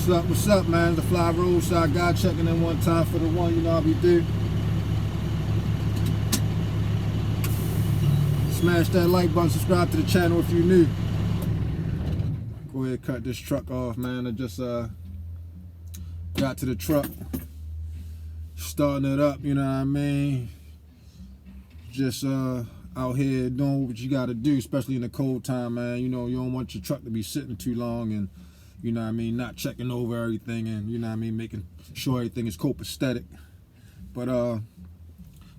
What's up, man? The Fly Roadside guy checking in one time for the one, you know how we do. Smash that like button, subscribe to the channel if you're new. Go ahead, cut this truck off, man. I just got to the truck, starting it up, you know what I mean? Just out here doing what you gotta do, especially in the cold time, man. You know, you don't want your truck to be sitting too long and, you know what I mean, not checking over everything and, you know what I mean, making sure everything is copacetic. But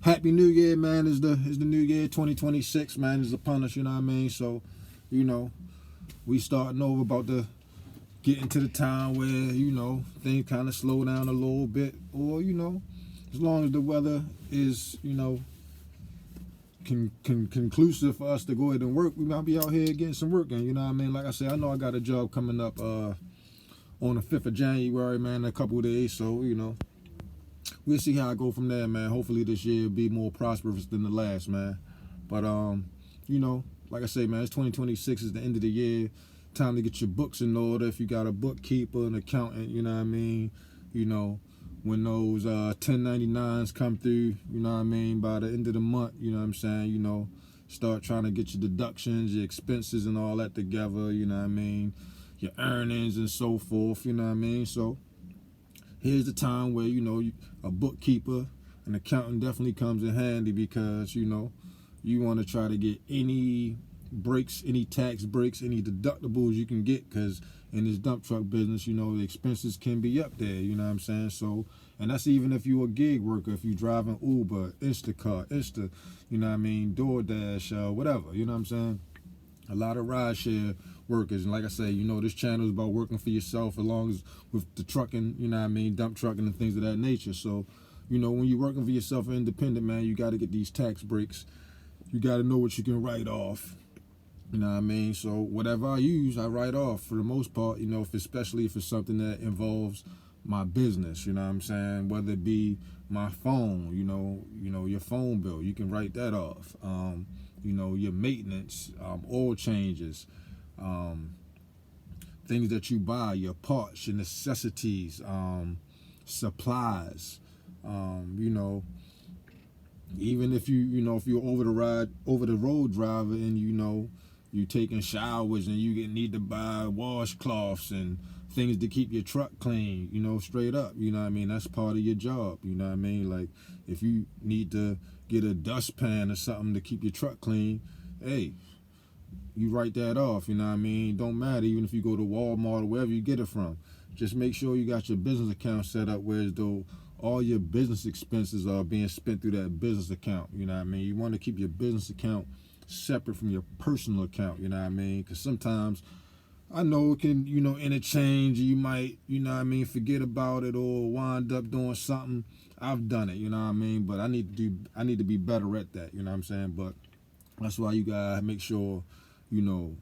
Happy New Year, man. Is the new year, 2026, man, is upon us, you know what I mean? So, you know, we starting over, about to get into the time where, you know, things kind of slow down a little bit, or, you know, as long as the weather is, you know, conclusive for us to go ahead and work, we might be out here getting some work in, you know what I mean? Like I said, I know I got a job coming up on the 5th of January, man, in a couple of days, so, you know, we'll see how I go from there, man. Hopefully this year will be more prosperous than the last, man. But, you know, like I say, man, it's 2026, is the end of the year. Time to get your books in order. If you got a bookkeeper, an accountant, you know what I mean? You know, when those 1099s come through, you know what I mean, by the end of the month, you know what I'm saying, you know, start trying to get your deductions, your expenses and all that together, you know what I mean, your earnings and so forth, you know what I mean? So here's the time where, you know, a bookkeeper, an accountant definitely comes in handy, because, you know, you want to try to get any breaks, any tax breaks, any deductibles you can get, because in this dump truck business, you know, the expenses can be up there, you know what I'm saying? So, and that's even if you're a gig worker, if you're driving Uber, Instacart, you know what I mean, DoorDash, whatever, you know what I'm saying? A lot of rideshare workers, and like I say, you know, this channel is about working for yourself, as long as with the trucking, you know what I mean, dump trucking and things of that nature. So, you know, when you're working for yourself, independent, man, you got to get these tax breaks. You got to know what you can write off. You know what I mean? So whatever I use, I write off for the most part, you know, especially if it's something that involves my business, you know what I'm saying? Whether it be my phone, you know, your phone bill, you can write that off. You know, your maintenance, oil changes, things that you buy, your parts, your necessities, supplies, you know, even if you know, if you're over the road driver, and, you know, you taking showers and you need to buy washcloths and things to keep your truck clean, you know, straight up, you know what I mean? That's part of your job, you know what I mean? Like, if you need to get a dustpan or something to keep your truck clean, hey, you write that off, you know what I mean? Don't matter, even if you go to Walmart or wherever you get it from. Just make sure you got your business account set up where, as though all your business expenses are being spent through that business account, you know what I mean? You want to keep your business account separate from your personal account, you know what I mean? Because sometimes, I know it can, you know, interchange. You might, you know what I mean, forget about it or wind up doing something. I've done it, you know what I mean? But I need to be better at that, you know what I'm saying? But that's why you gotta make sure, you know,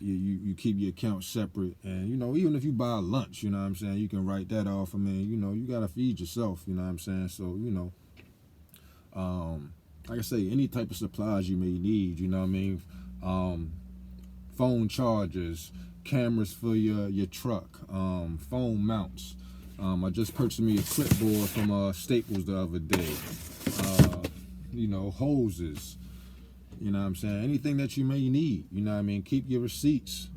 you keep your account separate. And, you know, even if you buy lunch, you know what I'm saying, you can write that off. I mean, you know, you gotta feed yourself, you know what I'm saying? So, you know, like I say, any type of supplies you may need, you know what I mean? Phone chargers, cameras for your truck, phone mounts. I just purchased me a clipboard from Staples the other day. You know, hoses, you know what I'm saying? Anything that you may need, you know what I mean? Keep your receipts.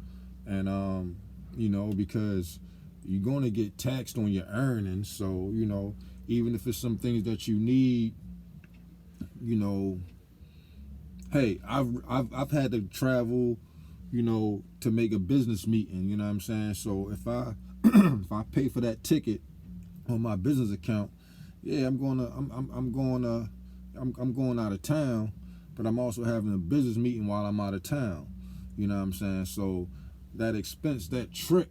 And, you know, because you're going to get taxed on your earnings. So, you know, even if it's some things that you need, you know, hey, I've had to travel, you know, to make a business meeting, you know what I'm saying? So if I if I pay for that ticket on my business account, yeah, I'm going out of town, but I'm also having a business meeting while I'm out of town. You know what I'm saying? So that expense, that trip,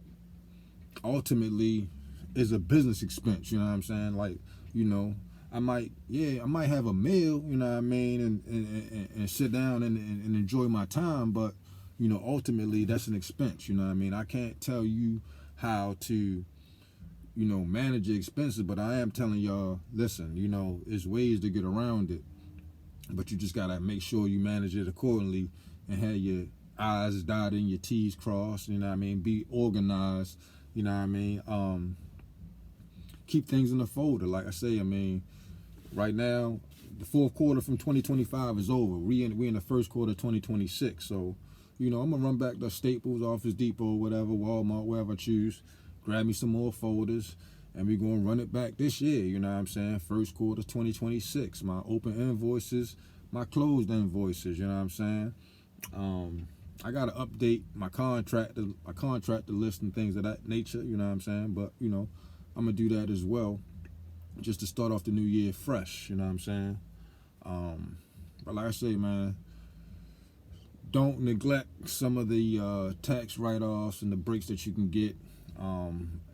ultimately is a business expense, you know what I'm saying? Like, you know, I might have a meal, you know what I mean, and sit down and enjoy my time, but, you know, ultimately that's an expense, you know what I mean? I can't tell you how to, you know, manage your expenses, but I am telling y'all, listen, you know, there's ways to get around it, but you just gotta make sure you manage it accordingly and have your I's dotted and your T's crossed, you know what I mean? Be organized You know what I mean? Keep things in the folder. Like I say, I mean, right now, the fourth quarter from 2025 is over. We in the first quarter of 2026. So, you know, I'm gonna run back to Staples, Office Depot, whatever, Walmart, wherever I choose. Grab me some more folders, and we're gonna run it back this year. You know what I'm saying? First quarter 2026. My open invoices, my closed invoices. You know what I'm saying? I gotta update my contractor list and things of that nature. You know what I'm saying? But you know, I'm gonna do that as well, just to start off the new year fresh. You know what I'm saying? But like I say, man, don't neglect some of the tax write-offs and the breaks that you can get.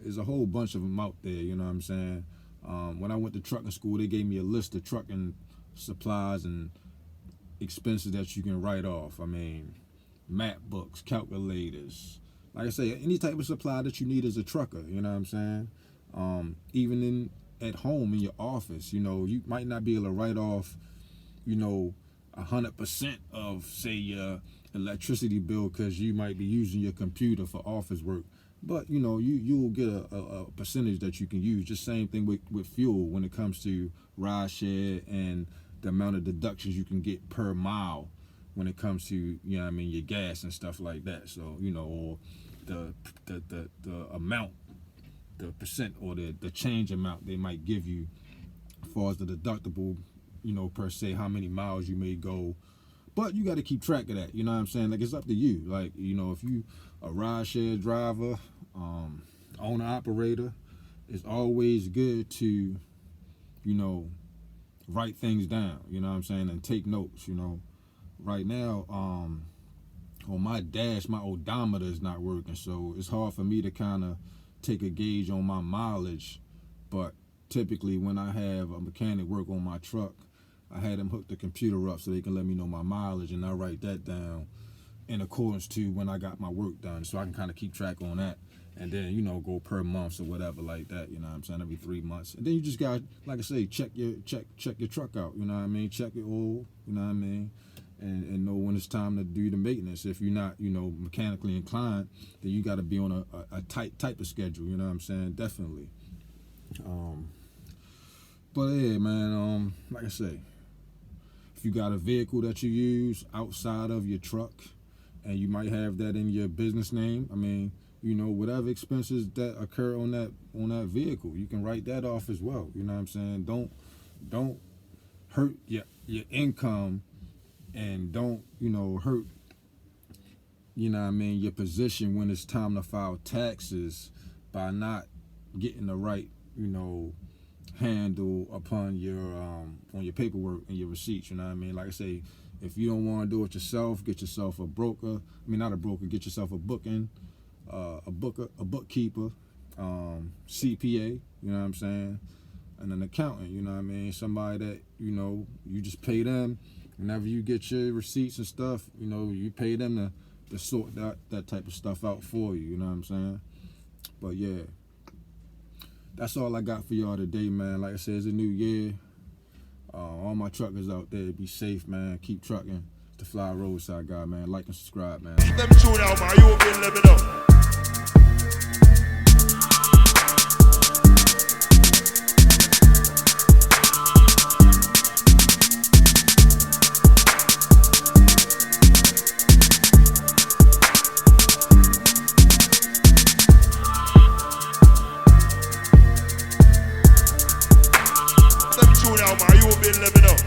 There's a whole bunch of them out there. You know what I'm saying? When I went to trucking school, they gave me a list of trucking supplies and expenses that you can write off. I mean, map books, calculators, like I say, any type of supply that you need as a trucker. You know what I'm saying? Even at home in your office, you know, you might not be able to write off, you know, 100% of, say, your electricity bill because you might be using your computer for office work. But, you know, you'll get a percentage that you can use. Just same thing with fuel when it comes to Rideshare and the amount of deductions you can get per mile when it comes to, you know what I mean, your gas and stuff like that. So, you know, or the amount, the percent or the change amount they might give you as far as the deductible, you know, per se, how many miles you may go. But you got to keep track of that. You know what I'm saying? Like, it's up to you. Like, you know, if you a rideshare driver, owner operator, it's always good to, you know, write things down. You know what I'm saying? And take notes. You know, right now, on my dash, my odometer is not working, so it's hard for me to kind of take a gauge on my mileage. But typically, when I have a mechanic work on my truck, I had them hook the computer up so they can let me know my mileage, and I write that down in accordance to when I got my work done, so I can kind of keep track on that. And then, you know, go per month or whatever like that. You know what I'm saying? Every 3 months, and then you just got, like I say, check your truck out. You know what I mean? Check your oil. You know what I mean? And know when it's time to do the maintenance. If you're not, you know, mechanically inclined, then you got to be on a tight type of schedule. You know what I'm saying? Definitely. But yeah, man. Like I say, if you got a vehicle that you use outside of your truck, and you might have that in your business name, I mean, you know, whatever expenses that occur on that vehicle, you can write that off as well. You know what I'm saying? Don't hurt your income, and don't, you know, hurt, you know what I mean, your position when it's time to file taxes by not getting the right, you know, handle upon your on your paperwork and your receipts. You know what I mean? Like I say, if you don't want to do it yourself, get yourself a broker. I mean, not a broker. Get yourself a bookkeeper, CPA. You know what I'm saying? And an accountant. You know what I mean? Somebody that, you know, you just pay them whenever you get your receipts and stuff. You know, you pay them to sort that type of stuff out for you. You know what I'm saying? But yeah, that's all I got for y'all today, man. Like I said, it's a new year. All my truckers out there, be safe, man. Keep trucking. It's the Fly Roadside guy, man. Like and subscribe, man. Them tune out, man. You been living up. Them tune out, man. You been living up.